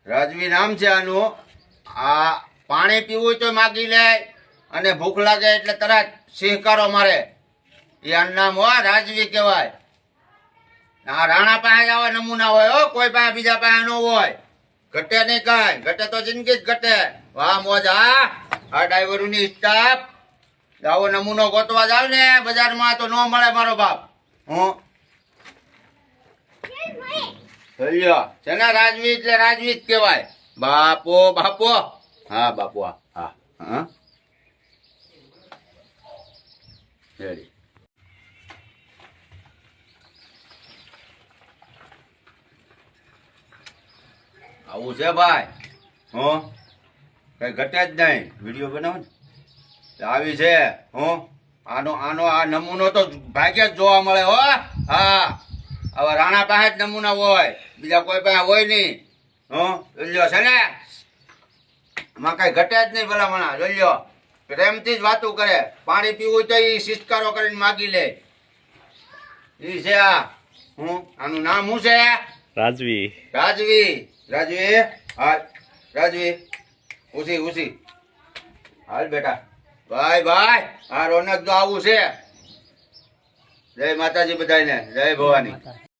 રાજવી નામ છે આનું. આ પાણી પીવું હોય તો માગી લે અને ભૂખ લાગે એટલે તરત સિંહકારો મારે. એ આનું નામ હોય રાજવી કહેવાય. આ રાણા પાસે આવા નમૂના હોય હો, કોઈ પાસે બીજા પાસે ન હોય. ઘટે નહીં કાંઈ, ઘટે તો જિંદગી જ ઘટે. વાહ મોજ. આ ડ્રાઈવરોની સ્ટાફ આવો નમૂનો ગોતવા જાવ ને બજારમાં તો ન મળે મારો બાપ. હું છે ને રાજવી એટલે રાજવી જ કહેવાય. બાપો બાપો. હા બાપુ. હા હા રેડી. આવું છે ભાઈ. હું કઈ ઘટે જ નહીં. વિડીયો બનાવો ને આવી છે. હું આનો આનો આ નમૂનો તો ભાગ્યે જ જોવા મળે હો. હા હવે રાણા પાસે જ નમૂના હોય, બીજા કોઈ પાસે હોય નહીં. જોઈ છે ને આમાં કઈ ઘટે જ નહીં. ભલામણા જોઈ લો, પ્રેમથી જ વાતું કરે. પાણી પીવું તો એ સિસ્કારો કરીને માગી લે. ઈ છે આ. આનું નામ શું છે? રાજવી. રાજવી. રાજવી હાલ. રાજવી ઉસી ઉસી હાલ બેટા. ભાઈ ભાઈ આ રોનક તો આવું છે. જય માતાજી બધાને. જય ભવાની.